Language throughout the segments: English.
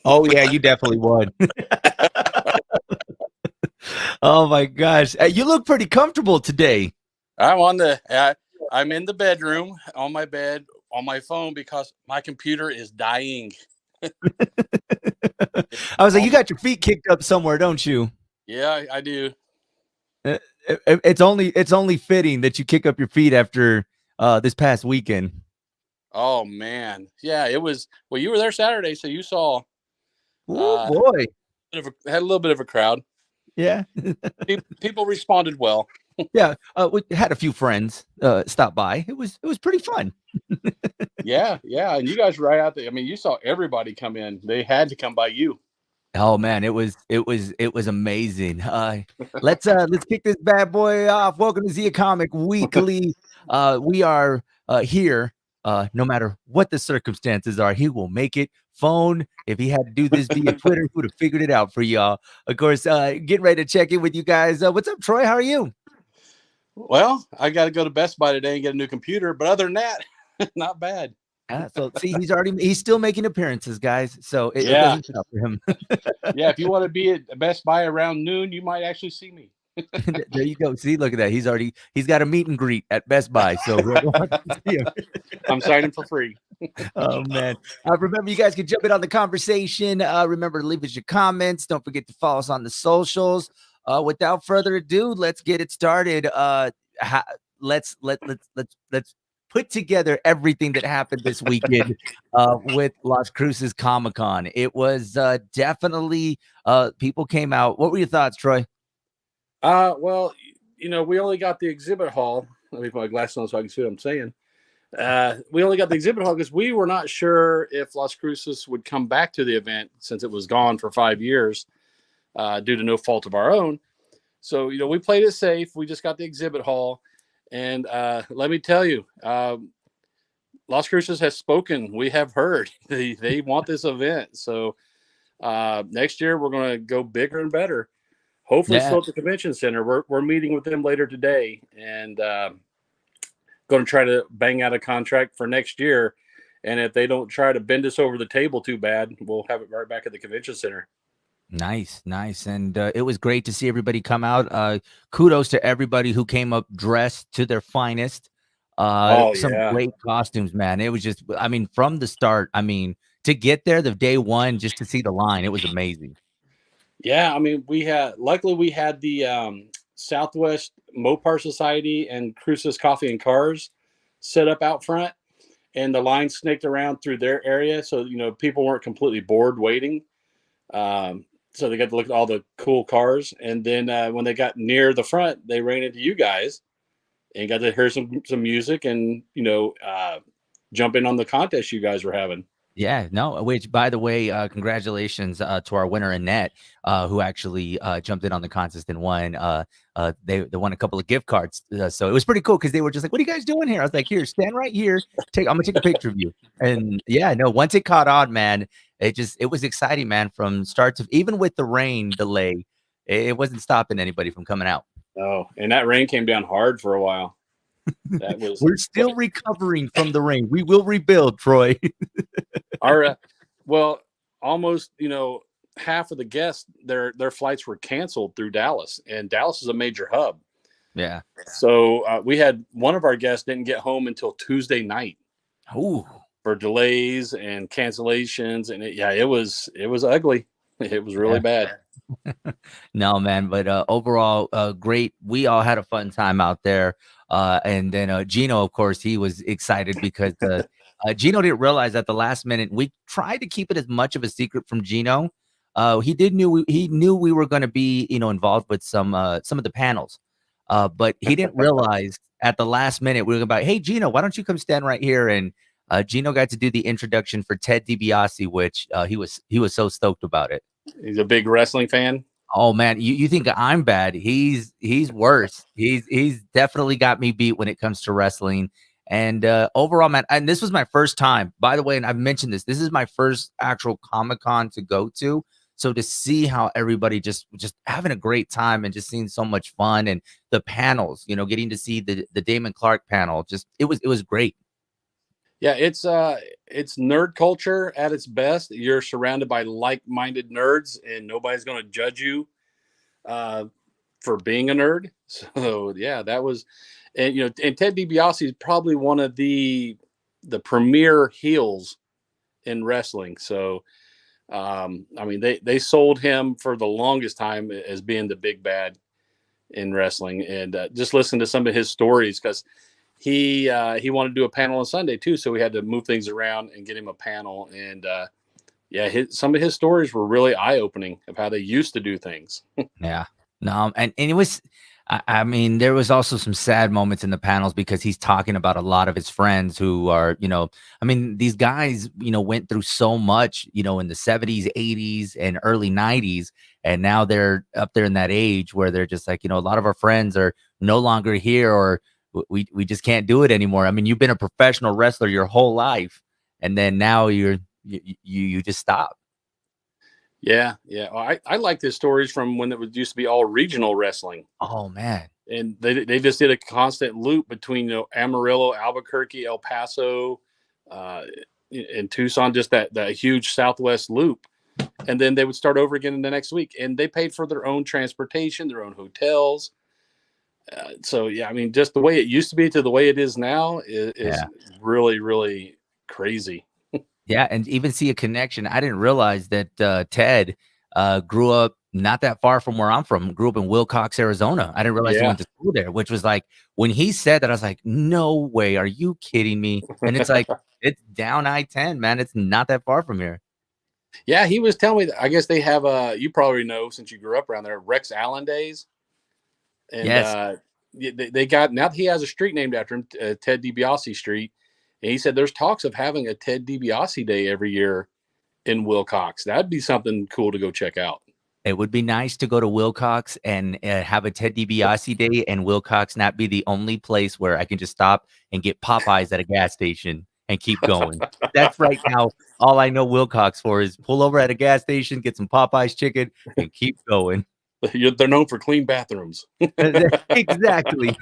Oh yeah, you definitely would. Oh my gosh, you look pretty comfortable today. I'm in the bedroom on my bed on my phone because my computer is dying. I was like, Oh you my, got your feet kicked up somewhere, don't you? yeah, I do. Uh, it's only fitting that you kick up your feet after this past weekend. Oh man, yeah, it was. Well, you were there Saturday, so you saw. Oh Uh, boy, had a little bit of a crowd. yeah, People responded well. yeah. We had a few friends stop by. It was pretty fun. Yeah, yeah, and you guys were right out there. I mean, you saw everybody come in. They had to come by you. Oh man, it was amazing. Let's kick this bad boy off. Welcome to Zia Comic Weekly. We are here. No matter what the circumstances are, he will make it. Phone. If he had to do this via Twitter, he would have figured it out for y'all. Of course, getting ready to check in with you guys. What's up, Troy? How are you? Well, I got to go to Best Buy today and get a new computer, but other than that, not bad. So see, he's still making appearances, guys. So it Yeah, doesn't stop for him. yeah. If you want to be at Best Buy around noon, you might actually see me. There you go. See, look at that. He's got a meet and greet at Best Buy. So whoever wants to see him. I'm signing for free. Oh man. Remember, you guys can jump in on the conversation. Remember to leave us your comments. Don't forget to follow us on the socials. Without further ado, let's get it started. Ha- let's put together everything that happened this weekend with Las Cruces Comic Con. It was definitely people came out. What were your thoughts, Troy? Well, we only got the exhibit hall. Let me put my glasses on so I can see what I'm saying. We only got the exhibit hall because we were not sure if Las Cruces would come back to the event since it was gone for 5 years due to no fault of our own. So, we played it safe. We just got the exhibit hall. And let me tell you, Las Cruces has spoken. We have heard they want this event. So next year we're going to go bigger and better. Hopefully, Yeah. still at the convention center. We're meeting with them later today and going to try to bang out a contract for next year. And if they don't try to bend us over the table too bad, we'll have it right back at the convention center. Nice, nice. And it was great to see everybody come out. Kudos to everybody who came up dressed to their finest. Oh Some yeah, great costumes, man. It was just, I mean, from the start, I mean, to get there the day one, just to see the line, it was amazing. yeah. I mean, luckily we had the Southwest Mopar Society and Cruces Coffee and Cars set up out front, and the line snaked around through their area, so people weren't completely bored waiting. So they got to look at all the cool cars, and then when they got near the front, they ran into you guys and got to hear some music and jump in on the contest you guys were having. Yeah, no, which by the way, congratulations to our winner Annette, who actually jumped in on the contest and won. They won a couple of gift cards, so it was pretty cool because they were just like, "What are you guys doing here?" I was like, "Here, stand right here. I'm gonna take a picture of you." And yeah, no, once it caught on, man, it was exciting, man, from start to even with the rain delay, it wasn't stopping anybody from coming out. Oh, and that rain came down hard for a while. That was We're still recovering from the rain. We will rebuild, Troy. our well, almost half of the guests their flights were canceled through Dallas, and Dallas is a major hub. Yeah. So we had one of our guests didn't get home until Tuesday night Ooh. for delays and cancellations, and it was ugly. It was really Yeah. bad. No, man, but overall, great. We all had a fun time out there. And then Gino, of course, he was excited because Gino didn't realize at the last minute. We tried to keep it as much of a secret from Gino. He knew we were going to be, involved with some of the panels. But he didn't realize at the last minute we were about, hey, Gino, why don't you come stand right here? And Gino got to do the introduction for Ted DiBiase, which he was so stoked about it. He's a big wrestling fan. Oh man, you think I'm bad? He's worse. He's definitely got me beat when it comes to wrestling. And overall, man, and this was my first time, by the way, and I've mentioned this. This is my first actual Comic Con to go to. So to see how everybody just having a great time and just seeing so much fun and the panels, getting to see the Damon Clark panel, just it was great. Yeah, it's nerd culture at its best. You're surrounded by like-minded nerds, and nobody's going to judge you uh, for being a nerd. So yeah, that was, and and Ted DiBiase is probably one of the premier heels in wrestling. So I mean, they sold him for the longest time as being the big bad in wrestling, and just listen to some of his stories because he wanted to do a panel on Sunday too, so we had to move things around and get him a panel. And yeah, some of his stories were really eye opening of how they used to do things. Yeah. No, and it was I mean, there was also some sad moments in the panels because he's talking about a lot of his friends who are, I mean, these guys, went through so much, in the 70s, 80s, and early 90s, and now they're up there in that age where they're just like, a lot of our friends are no longer here, or we just can't do it anymore. I mean, you've been a professional wrestler your whole life, and then now you just stop. Yeah, yeah. Well, I like his stories from when it was used to be all regional wrestling, Oh man. and they just did a constant loop between Amarillo, Albuquerque, El Paso, uh, and Tucson, just that huge Southwest loop, and then they would start over again in the next week, and they paid for their own transportation, their own hotels. So yeah, I mean, just the way it used to be to the way it is now is Yeah. really, really crazy. Yeah, and even see a connection. I didn't realize that Ted grew up not that far from where I'm from. Grew up in Wilcox, Arizona. I didn't realize he Yeah, went to school there, which was like when he said that, I was like, "No way, are you kidding me?" And it's like it's down I-10, man. It's not that far from here. yeah. He was telling me that I guess they have you probably know since you grew up around there, Rex Allen Days, and Yes, they got now he has a street named after him, Ted DiBiase Street, and he said there's talks of having a Ted DiBiase Day every year in Wilcox. That'd be something cool to go check out. it would be nice to go to Wilcox and have a Ted DiBiase day, and Wilcox not be the only place where I can just stop and get Popeyes at a gas station and keep going. That's right now all I know Wilcox for is pull over at a gas station, get some Popeyes chicken, and keep going. They're known for clean bathrooms. Exactly.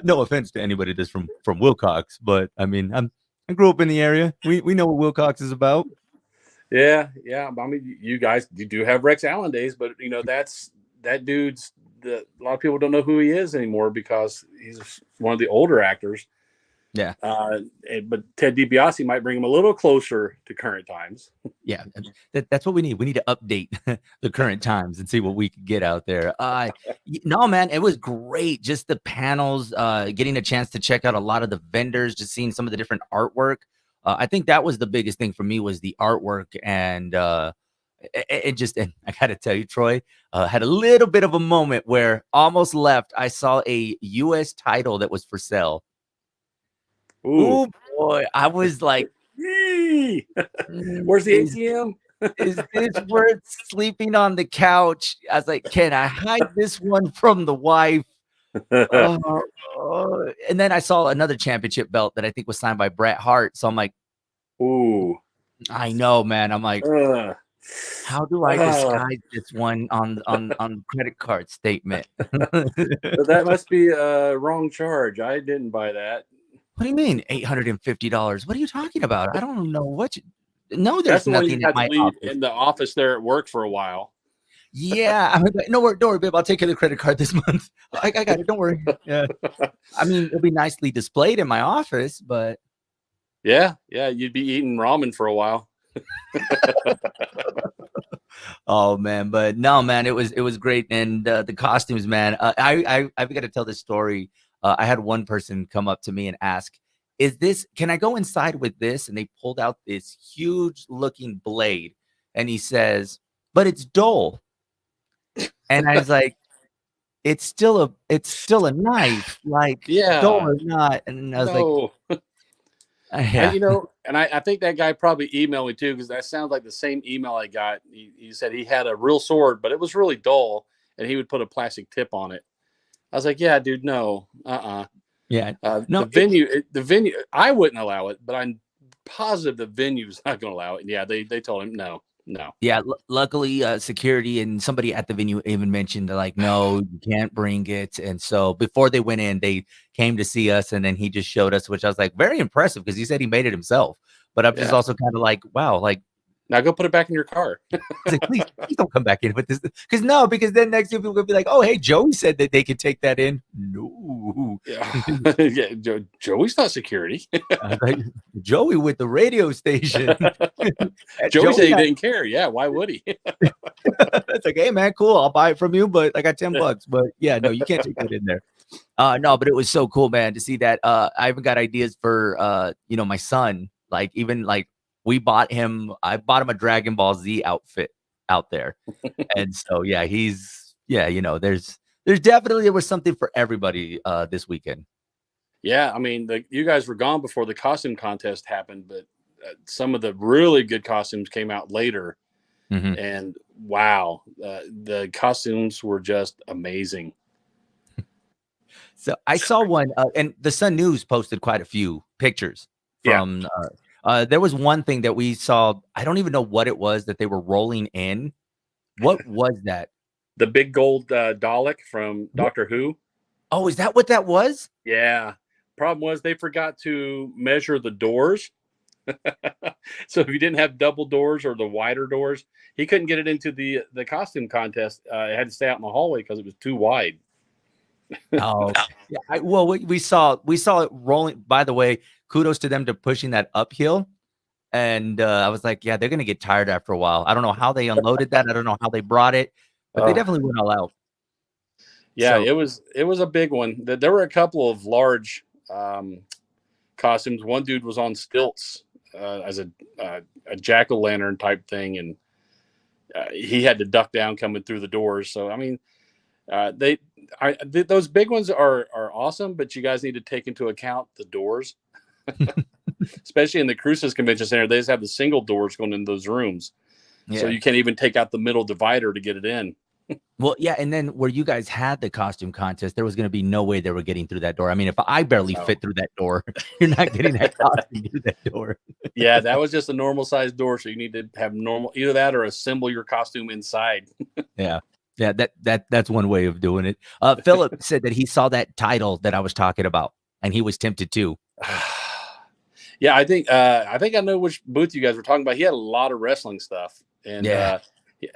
No offense to anybody that's from Wilcox, but I mean, I grew up in the area. We know what Wilcox is about. Yeah, yeah. I mean, you guys, you do have Rex Allen Days, but that dude's. A lot of people don't know who he is anymore because he's one of the older actors. Yeah. But Ted DiBiase might bring him a little closer to current times. Yeah, that's what we need. We need to update the current times and see what we can get out there. No, man, it was great. Just the panels, getting a chance to check out a lot of the vendors, just seeing some of the different artwork. I think that was the biggest thing for me was the artwork, and and I got to tell you, Troy, had a little bit of a moment where almost left. I saw a U.S. title that was for sale. Ooh, Oh boy, I was like, Yee! "Mm, Where's the ATM? is this worth sleeping on the couch?" I was like, "Can I hide this one from the wife?" And then I saw another championship belt that I think was signed by Bret Hart. So I'm like, Ooh, I know, man. I'm like, uh, how do I uh, disguise this one on the credit card statement? that must be a wrong charge. I didn't buy that. What do you mean $850? What are you talking about? I don't know what you no, That's there's the one you nothing in have to my leave office. in the office there at work for a while. Yeah, I'm like, no, don't worry, babe. I'll take care of the credit card this month. I got it. Don't worry. Yeah. I mean, it'll be nicely displayed in my office, but Yeah, yeah, you'd be eating ramen for a while. oh man, but no, man, it was great, and the costumes, man. I've got to tell this story. I had one person come up to me and ask, "Is this? Can I go inside with this?" And they pulled out this huge looking blade, and he says, "But it's dull." And I was like, it's still a knife, like dull Yeah, or not." And I was like, no, yeah, and I think that guy probably emailed me too because that sounds like the same email I got. He said he had a real sword, but it was really dull, and he would put a plastic tip on it. I was like, yeah, dude, no, yeah, the no, venue, I wouldn't allow it, but I'm positive the venue's not going to allow it. And yeah, they told him no. No. Yeah, luckily, security and somebody at the venue even mentioned they're like, "No, you can't bring it." And so before they went in, they came to see us, and then he just showed us, which I was like, very impressive because he said he made it himself. But I'm just Yeah. also kind of like, wow, like Now go put it back in your car. he's like, please don't come back in with this. Because no, because then next year people will be like, oh, hey, Joey said that they could take that in. No. Yeah. Yeah. Joey's not security. I was like, Joey with the radio station. Joey said Joey he not didn't care. Yeah. Why would he? it's like, hey man, cool. I'll buy it from you, but I got $10. But yeah, no, you can't take that in there. No, but it was so cool, man, to see that. I even got ideas for my son. Like even like I bought him a Dragon Ball Z outfit out there. And so yeah, there's definitely there was something for everybody this weekend. Yeah. I mean, you guys were gone before the costume contest happened, but some of the really good costumes came out later. Mhm. And wow, the costumes were just amazing. So I saw one, and the Sun News posted quite a few pictures Yeah. from. There was one thing that we saw. I don't even know what it was that they were rolling in. What was that? The big gold Dalek from What? Doctor Who. Oh, is that what that was? Yeah. Problem was they forgot to measure the doors. So if you didn't have double doors or the wider doors, he couldn't get it into the costume contest. It had to stay out in the hallway because it was too wide. Oh, yeah. Well, we saw it rolling. By the way, kudos to them to pushing that uphill. And I was like, yeah, they're gonna get tired after a while. I don't know how they unloaded that. I don't know how they brought it, but they Uh, definitely went all out. yeah, So it was a big one. There were a couple of large costumes. One dude was on stilts as a jack o' lantern type thing, and he had to duck down coming through the doors. So I mean, those big ones are awesome, but you guys need to take into account the doors, especially in the Cruises Convention Center. They just have the single doors going in those rooms, so yeah. you can't even take out the middle divider to get it in. Well, yeah, and then where you guys had the costume contest, there was gonna be no way they were getting through that door. I mean, if I barely So fit through that door, you're not getting that costume through that door. yeah, that was just a normal size door, so you need to have normal either that or assemble your costume inside. Yeah. Yeah, that's one way of doing it. Philip said that he saw that title that I was talking about, and he was tempted too. Yeah, I think I know which booth you guys were talking about. He had a lot of wrestling stuff, and Yeah,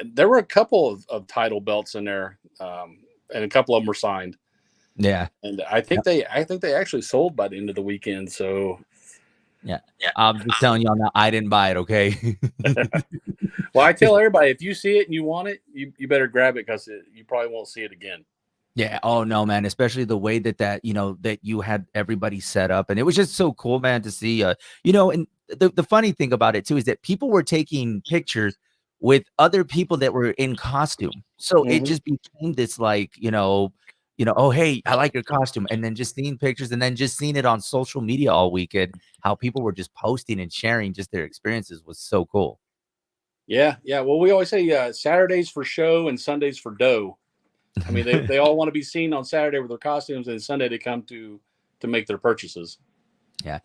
there were a couple of title belts in there, and a couple of them were signed. yeah, And I think they actually sold by the end of the weekend. So yeah. I'm just telling y'all now, I didn't buy it, okay? well, I tell everybody if you see it and you want it, you better grab it because you probably won't see it again. Yeah. Oh no, man. Especially the way that you had everybody set up, and it was just so cool, man, to see. And the funny thing about it too is that people were taking pictures with other people that were in costume, so it Hmm. just became this like, oh hey, I like your costume, and then just seeing pictures, and then just seeing it on social media all weekend, how people were just posting and sharing just their experiences was so cool. Yeah, yeah. Well, we always say Saturdays for show and Sundays for dough. I mean, they all want to be seen on Saturday with their costumes, and Sunday they come to make their purchases. Yeah.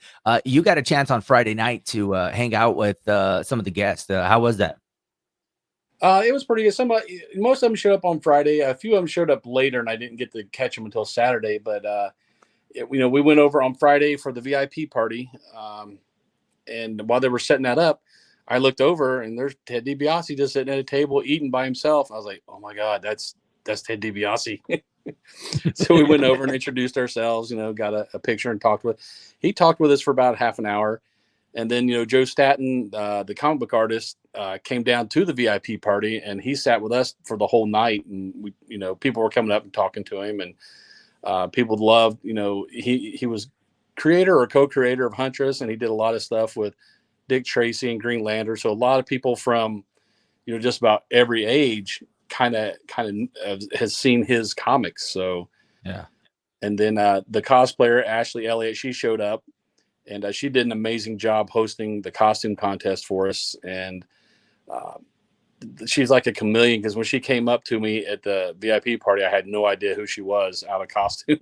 You got a chance on Friday night to hang out with some of the guests. How was that? It was pretty good. Most of them showed up on Friday. A few of them showed up later, and I didn't get to catch them until Saturday. But we went over on Friday for the VIP party, and while they were setting that up, I looked over and there's Ted DiBiase just sitting at a table eating by himself. I was like, "Oh my God, that's Ted DiBiase." So we went over and introduced ourselves. Got a picture and talked with. He talked with us for about half an hour. And then, Joe Staten, the comic book artist, came down to the VIP party and he sat with us for the whole night. And people were coming up and talking to him, and people loved, he was creator or co-creator of Huntress, and he did a lot of stuff with Dick Tracy and Green Lantern. So a lot of people from, just about every age kind of has seen his comics. So, Yeah. and then the cosplayer, Ashley Elliott, she showed up, and she did an amazing job hosting the costume contest for us. And uh, she's like a chameleon because when she came up to me at the VIP party, I had no idea who she was out of costume.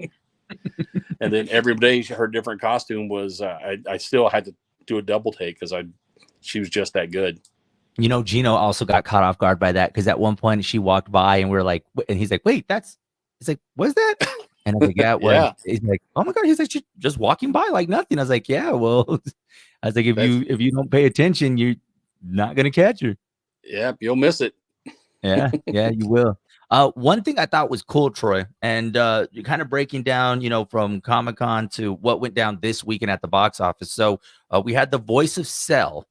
And then every day her different costume was I still had to do a double take because she was just that good. Gino also got caught off guard by that because at one point she walked by and we're like, and he's like, wait, he's like, what's that? And I was like, yeah, it was. Yeah, He's like, oh my God. He's like, she's just walking by like nothing. I was like, yeah, well, I was like, if that's you don't pay attention, you're not gonna catch her. yeah, you'll miss it. Yeah, yeah, you will. One thing I thought was cool, Troy, and you're kind of breaking down, from Comic Con to what went down this weekend at the box office. So we had the Voice of Cell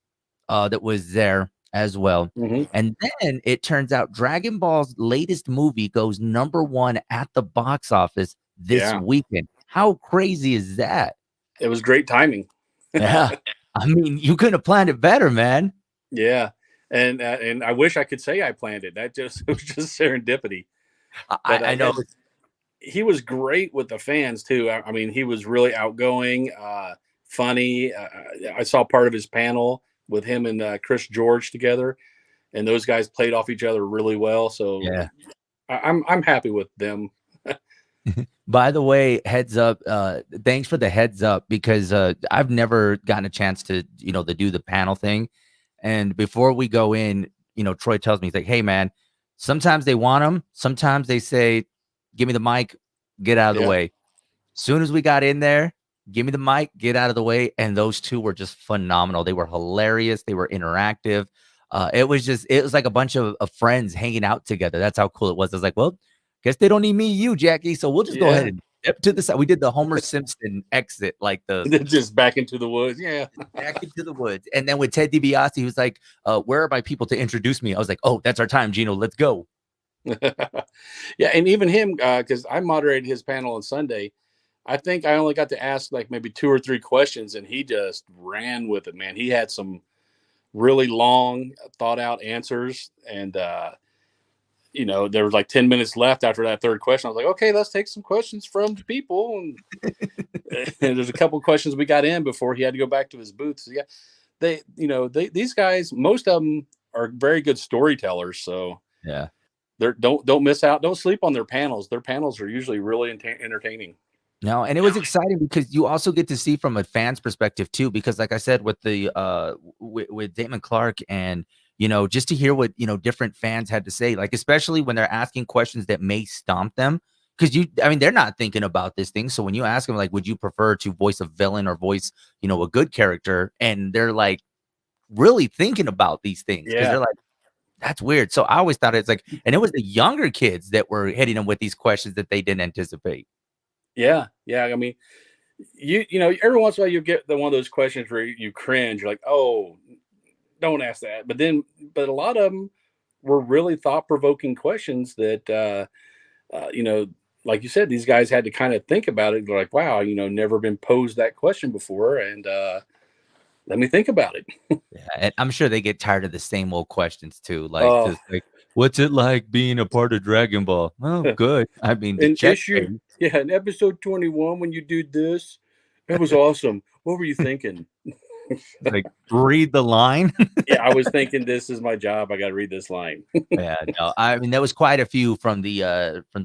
that was there as well. Hmm. And then it turns out Dragon Ball's latest movie goes #1 at the box office this Yeah, weekend. How crazy is that? it was great timing. Yeah. I mean, you couldn't have planned it better, man. Yeah, and I wish I could say I planned it. That just it was just serendipity. But I know. he was great with the fans too. I mean, he was really outgoing, funny. I saw part of his panel with him and Chris George together, and those guys played off each other really well. So Yeah. I'm happy with them. By the way, heads up, thanks for the heads up because I've never gotten a chance to do the panel thing. And before we go in, Troy tells me, he's like, hey man, sometimes they want them, sometimes they say, give me the mic, get out of the Yeah, way. Soon as we got in there, give me the mic, get out of the way. And those two were just phenomenal. They were hilarious, they were interactive. It was like a bunch of friends hanging out together. That's how cool it was. I was like, well, guess they don't need me, you, Jackie. So we'll just go ahead yeah. and step to the side. We did the Homer Simpson exit, like the Just back into the woods. Yeah, back into the woods. And then with Ted DiBiase, he was like, where are my people to introduce me? I was like, oh, that's our time, Gino. Let's go. yeah. And even him, because I moderated his panel on Sunday. I think I only got to ask like maybe 2 or 3 questions, and he just ran with it. Man, he had some really long, thought out answers, and there was like 10 minutes left after that third question. I was like, okay, let's take some questions from the people, and, and there's a couple of questions we got in before he had to go back to his booth. So yeah, these guys, most of them are very good storytellers. So Yeah. don't miss out. Don't sleep on their panels. Their panels are usually really entertaining. No, and it was exciting because you also get to see from a fan's perspective too. Because, like I said, with the with Damon Clark, and just to hear what different fans had to say, like especially when they're asking questions that may stomp them, because I mean, they're not thinking about this thing. So when you ask them, like, would you prefer to voice a villain or voice a good character, and they're like really thinking about these things because Yeah, they're like, that's weird. So I always thought it's like, and it was the younger kids that were hitting them with these questions that they didn't anticipate. yeah, yeah. I mean, every once in a while you get one of those questions where you cringe. You're like, oh, don't ask that. But a lot of them were really thought provoking questions that, like you said, these guys had to kind of think about it. They're like, wow, never been posed that question before. And let me think about it. Yeah, and I'm sure they get tired of the same old questions too, like Oh, just like, "What's it like being a part of Dragon Ball?" "Oh, good." I mean, the in check issue, page, yeah, in episode 21, when you did this, it was awesome. What were you thinking? like, read the line. Yeah, I was thinking this is my job. I got to read this line. Yeah, no, I mean, there was quite a few from the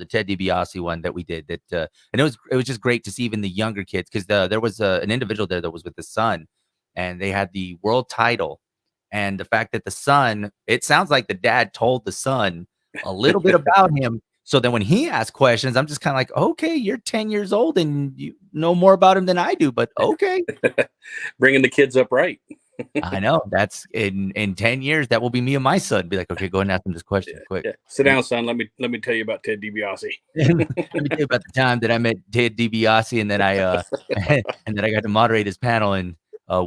Ted DiBiase one that we did that, and it was just great to see even the younger kids because there was an individual there that was with the son, and they had the world title, and the fact that the son, it sounds like the dad told the son a little bit about him. So then when he asked questions, I'm just kind of like, okay, you're 10 years old and you know more about him than I do, but okay. Bringing the kids up right. I know that's in 10 years, that will be me and my son. Be like, okay, go ahead and ask him this Yeah, question quick. yeah. Sit down, son. Let me tell you about Ted DiBiase. Let me tell you about the time that I met Ted DiBiase, and then I and then I got to moderate his panel, and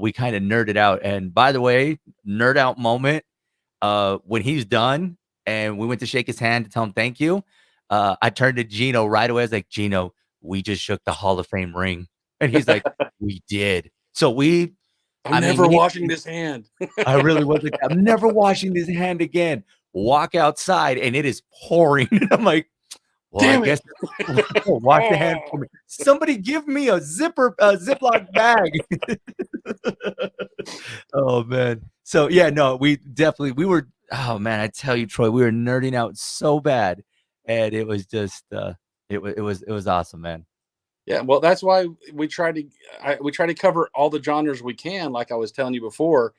we kind of nerded out. And by the way, nerd out moment, when he's done and we went to shake his hand to tell him thank you, I turned to Gino right away. I was like, Gino, we just shook the Hall of Fame ring. And he's like, we did. So I'm I mean, never washing this hand. I really was like, I'm never washing this hand again. Walk outside and it is pouring. I'm like, well, I Damn it. guess wash the hand for me. Somebody give me a Ziploc bag. Oh man. So yeah, no, we were, oh man, I tell you, Troy, we were nerding out so bad. And it was just it was awesome, man. Yeah, well, that's why we try to cover all the genres we can. Like I was telling you before,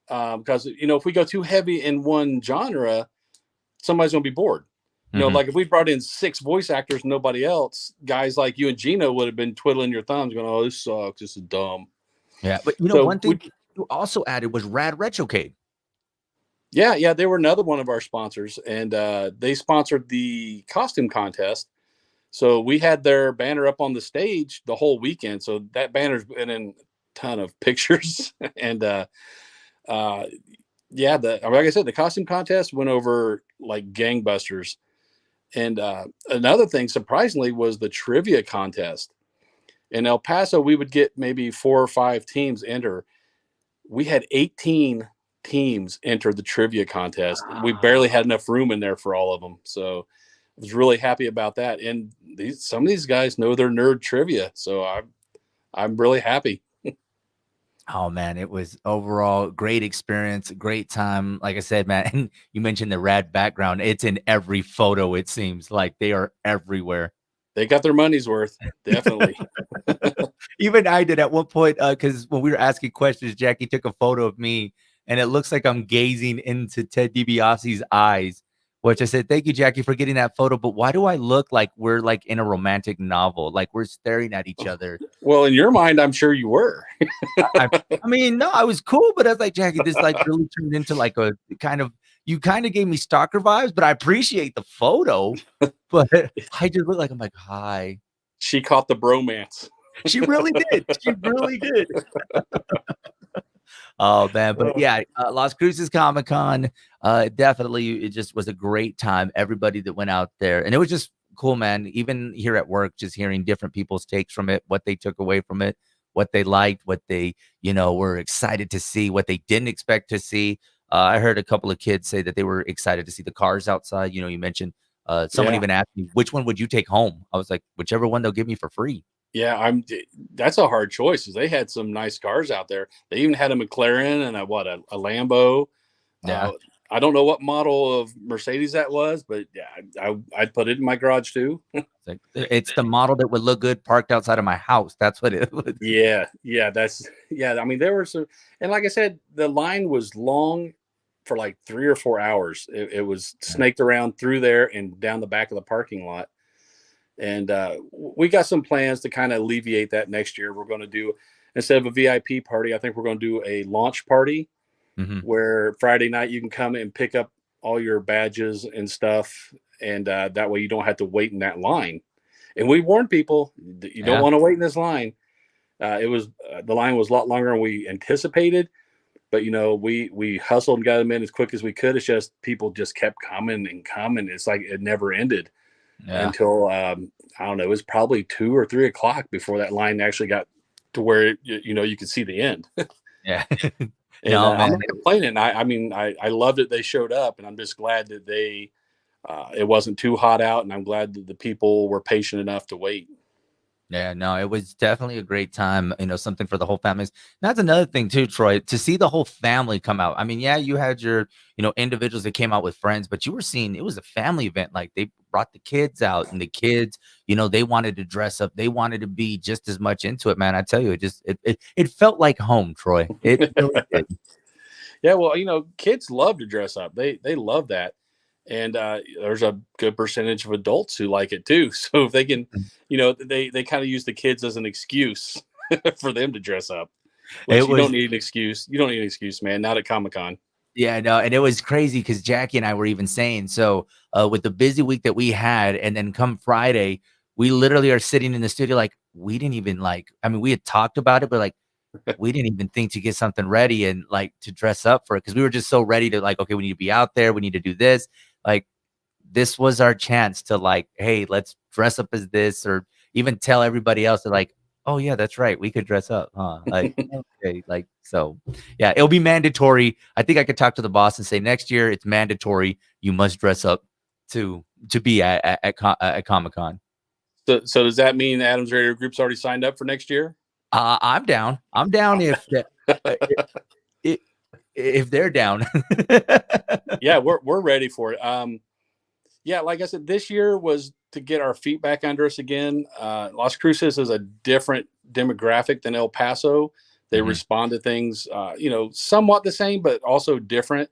because if we go too heavy in one genre, somebody's going to be bored. Mhm. Like if we brought in 6 voice actors, nobody else, guys like you and Gino would have been twiddling your thumbs, going, "Oh, this sucks. This is dumb." Yeah, but So one thing you also added was Rad Retrocade. yeah, they were another one of our sponsors, and they sponsored the costume contest. So we had their banner up on the stage the whole weekend. So that banner's been in a ton of pictures, and uh, yeah, like I said, the costume contest went over like gangbusters. And another thing, surprisingly, was the trivia contest. In El Paso, we would get maybe 4 or 5 teams enter. We had 18 teams enter the trivia contest. We barely had enough room in there for all of them. So I was really happy about that. And some of these guys know their nerd trivia, so I'm really happy. Oh man, it was overall great experience, great time. Like I said, man, and you mentioned the rad background. It's in every photo, it seems like they are everywhere. They got their money's worth, definitely. Even I did at one point, because when we were asking questions, Jackie took a photo of me, and it looks like I'm gazing into Ted DiBiase's eyes, which I said, "Thank you, Jackie, for getting that photo." But why do I look like we're like in a romantic novel, like we're staring at each other? Well, in your mind, I'm sure you were. I, I mean, no, I was cool, but I was like, Jackie, this like really turned into like a kind of you kind of gave me stalker vibes, but I appreciate the photo. But I just look like I'm like, hi. She caught the bromance. She really did. She really did. Oh man, but yeah, Las Cruces Comic Con, definitely, it just was a great time. Everybody that went out there, and it was just cool, man. Even here at work, just hearing different people's takes from it, what they took away from it, what they liked, what they were excited to see, what they didn't expect to see. I heard a couple of kids say that they were excited to see the cars outside. You mentioned someone Yeah. even asked me which one would you take home. I was like, whichever one they'll give me for free. Yeah, that's a hard choice. They had some nice cars out there. They even had a McLaren and a Lambo. Yeah. Uh, I don't know what model of Mercedes that was, but yeah, I'd put it in my garage too. It's the model that would look good parked outside of my house. That's what it would. Yeah, I mean, there were some, and like I said, the line was long for like 3 or 4 hours. It was snaked around through there and down the back of the parking lot. And we got some plans to kind of alleviate that next year. We're going to do, instead of a VIP party, I think we're going to do a launch party Mhm. where Friday night you can come and pick up all your badges and stuff. And that way you don't have to wait in that line. And we warned people that you don't Yeah. want to wait in this line. The line was a lot longer than we anticipated, but we hustled and got them in as quick as we could. It's just people just kept coming and coming. It's like it never ended Yeah. until I don't know. It was probably 2 or 3 o'clock before that line actually got to where you could see the end. Yeah. And No, I'm man. not complaining. I mean, I loved it. They showed up, and I'm just glad that it wasn't too hot out, and I'm glad that the people were patient enough to wait. Yeah, no, it was definitely a great time, something for the whole families. That's another thing too, Troy, to see the whole family come out. I mean, yeah, you had your, individuals that came out with friends, but you were seeing it was a family event. Like they brought the kids out and the kids, they wanted to dress up. They wanted to be just as much into it, man. I tell you, it felt like home, Troy. It really did. Yeah, well, kids love to dress up. They love that, and there's a good percentage of adults who like it too. So if they can, they kind of use the kids as an excuse for them to dress up, which It you don't was need an excuse. You don't need an excuse, man. Not at Comic Con. Yeah, no, and it was crazy because Jackie and I were even saying, so with the busy week that we had, and then come Friday, we literally are sitting in the studio like we didn't even I mean, we had talked about it, but like we didn't even think to get something ready and like to dress up for it because we were just so ready to like, okay, we need to be out there, we need to do this. Like this was our chance to like, hey, let's dress up as this, or even tell everybody else that like, oh yeah, that's right, we could dress up, huh? Like, okay, like so, yeah, it'll be mandatory. I think I could talk to the boss and say next year it's mandatory. You must dress up to be at Comic Con. So does that mean Adams Radio Group's already signed up for next year? I'm down. I'm down uh, if, if they're down. Yeah, we're ready for it. Yeah, like I said, this year was to get our feet back under us again. Las Cruces is a different demographic than El Paso. They respond to things, somewhat the same, but also different.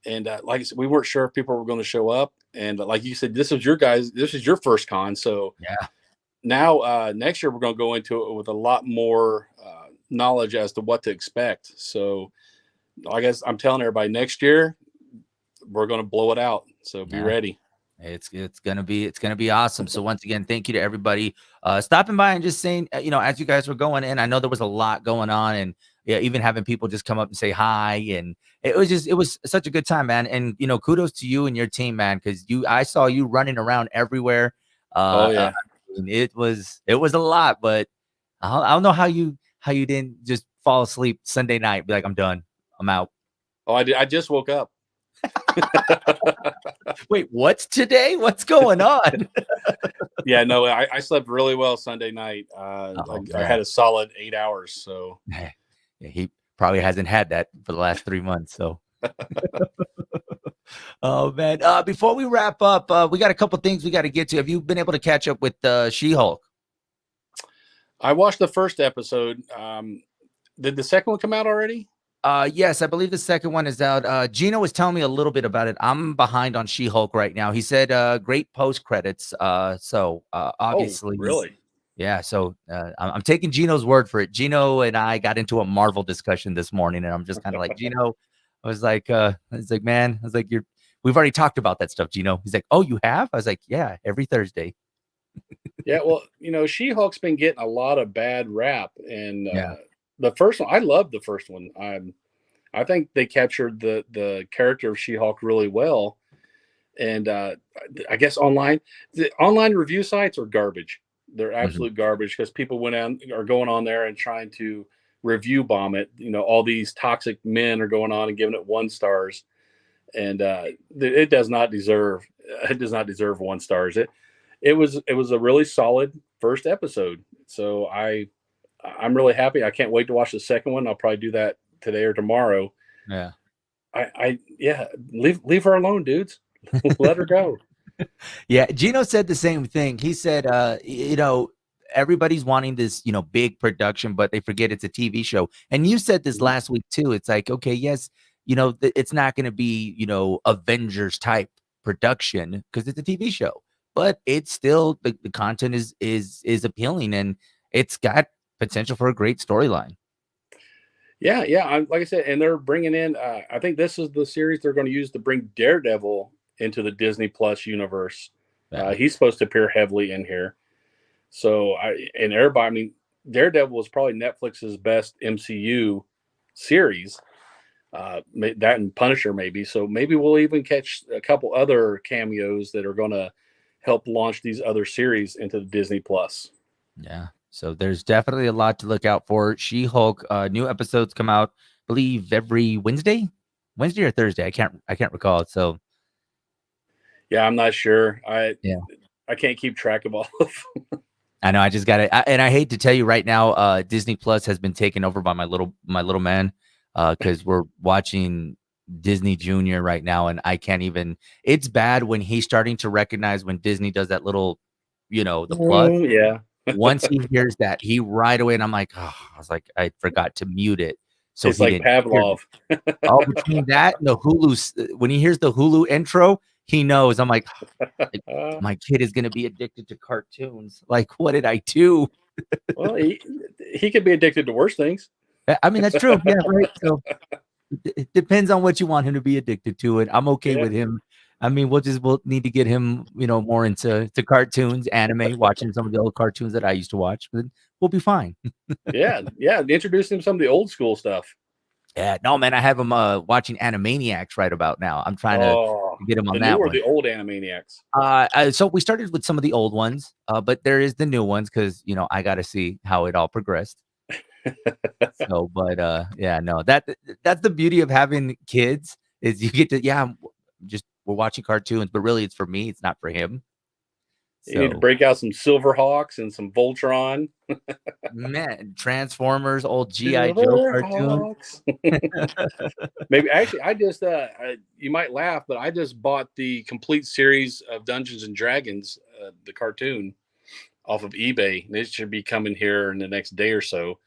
And like I said, we weren't sure if people were going to show up. And like you said, this is your first con. So Yeah. now next year we're going to go into it with a lot more knowledge as to what to expect. So I guess I'm telling everybody next year we're going to blow it out. So be Yeah. ready. It's gonna be awesome. So once again, thank you to everybody stopping by and just saying, as you guys were going in, I know there was a lot going on, and yeah, even having people just come up and say hi, and it was such a good time, man. And kudos to you and your team, man, because I saw you running around everywhere. Oh I yeah. mean, it was a lot, but I don't know how you didn't just fall asleep Sunday night, be like, I'm done, I'm out. Oh, I just woke up. Wait, what's today? What's going on? Yeah, no, I slept really well Sunday night. Oh I had man. a solid 8 hours. So Yeah, he probably hasn't had that for the last 3 months, so oh, man. Before we wrap up, we got a couple things we gotta get to. Have you been able to catch up with, She-Hulk? I watched the first episode. Did the second one come out already? Yes, I believe the second one is out. Gino was telling me a little bit about it. I'm behind on She-Hulk right now. He said, great post credits. Oh, Obviously, really? yeah, so, I'm taking Gino's word for it. Gino and I got into a Marvel discussion this morning, and I'm just kinda like, "Gino," I was like, "Man," I was like, we've already talked about that stuff, Gino." He's like, "Oh, you have?" I was like, "Yeah, every Thursday." Yeah, well, She-Hulk's been getting a lot of bad rap, and Yeah. the first one, I loved the first one. I think they captured the character of She-Hulk really well, and I guess the online review sites are garbage. They're Mhm. absolute garbage because people are going on there and trying to review bomb it. All these toxic men are going on and giving it 1 stars, and it does not deserve 1 stars. It was a really solid first episode. So I'm really happy. I can't wait to watch the second one. I'll probably do that today or tomorrow. Yeah. Yeah, leave her alone, dudes. Let her go. Yeah, Gino said the same thing. He said, everybody's wanting this, big production, but they forget it's a TV show. And you said this last week too. It's like, okay, yes, it's not going to be, Avengers type production because it's a TV show, but it's still the content is appealing, and it's got potential for a great storyline. Yeah, yeah. Like I said, and they're bringing in. I think this is the series they're going to use to bring Daredevil into the Disney Plus universe. Yeah. He's supposed to appear heavily in here. So everybody. I mean, Daredevil was probably Netflix's best MCU series. That and Punisher maybe. So maybe we'll even catch a couple other cameos that are going to help launch these other series into the Disney Plus. Yeah. So there's definitely a lot to look out for. She-Hulk, new episodes come out, I believe every Wednesday or Thursday. I can't recall. So Yeah, I'm not sure. yeah, I can't keep track of all of them. I know. I just got it. And I hate to tell you right now, Disney Plus has been taken over by my little man, because we're watching Disney Junior right now, and I can't even. It's bad when he's starting to recognize when Disney does that little, the plus. Yeah. Once he hears that, he right away, and I'm like, oh, I was like, I forgot to mute it, so It's he like didn't hear me. Pavlov. All between that and the when he hears the Hulu intro, he knows. I'm like, my kid is gonna be addicted to cartoons. Like, what did I do? Well, he could be addicted to worse things. I mean, that's true. Yeah, right. So it depends on what you want him to be addicted to, and I'm okay Yeah. with him. I mean, we'll need to get him, more into cartoons, anime, watching some of the old cartoons that I used to watch, but we'll be fine. Yeah. Yeah. Introduce him to some of the old school stuff. Yeah, no, man, I have him watching Animaniacs right about now. I'm trying to Oh, get him the on new that or one. the old Animaniacs? So we started with some of the old ones, but there is the new ones because I got to see how it all progressed. So, but yeah, no, that's the beauty of having kids is you get to, yeah, we're watching cartoons, but really it's for me, it's not for him. You need to So, break out some Silverhawks and some Voltron. man, Transformers, old GI Joe cartoons. Silverhawks. Maybe actually, you might laugh, but I just bought the complete series of Dungeons and Dragons, the cartoon, off of eBay. It should be coming here in the next day or so.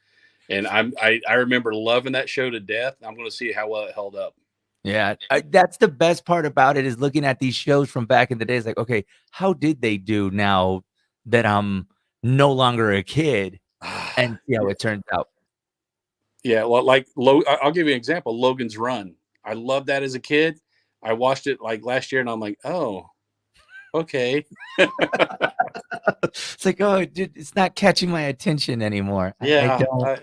And I remember loving that show to death. I'm going to see how well it held up. Yeah, that's the best part about it is looking at these shows from back in the days. Like, okay, how did they do now that I'm no longer a kid, and see how it turns out. Yeah, well, like I'll give you an example. Logan's Run. I loved that as a kid. I watched it like last year, and I'm like, oh, okay. It's like, oh, dude, it's not catching my attention anymore. I Yeah, don't.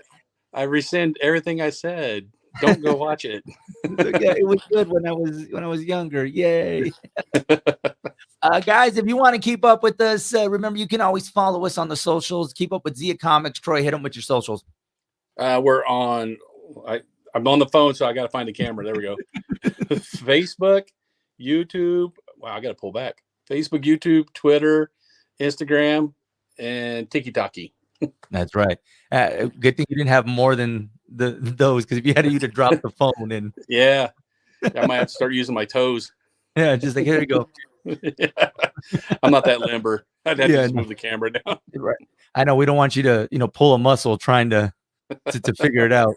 I rescind everything I said. Don't go watch it. Yeah, it was good when I was younger. Yay. Guys, if you want to keep up with us, remember you can always follow us on the socials. Keep up with Zia Comics. Troy, hit them with your socials. We're on. I'm on the phone, so I got to find the camera. There we go. Facebook, YouTube. Wow, I got to pull back. Facebook, YouTube, Twitter, Instagram, and TikTok. That's right. Good thing you didn't have more than those, because if you had to drop the phone and Yeah, I might have to start using my toes. yeah, just like here you go. Yeah. I'm not that limber. I'd have to just move the camera down. Right. I know we don't want you to, pull a muscle trying to figure it out.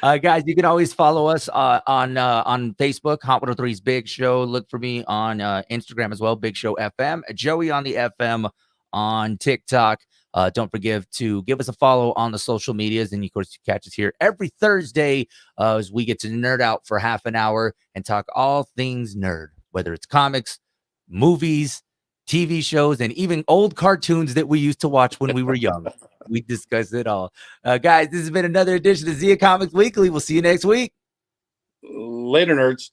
Guys, you can always follow us on Facebook, Hot 103's Big Show. Look for me on Instagram as well, Big Show FM. Joey on the FM on TikTok. Don't forget to give us a follow on the social medias, and of course, you catch us here every Thursday as we get to nerd out for half an hour and talk all things nerd, whether it's comics, movies, TV shows, and even old cartoons that we used to watch when we were young. We discuss it all. Guys, this has been another edition of Zia Comics Weekly. We'll see you next week. Later, nerds.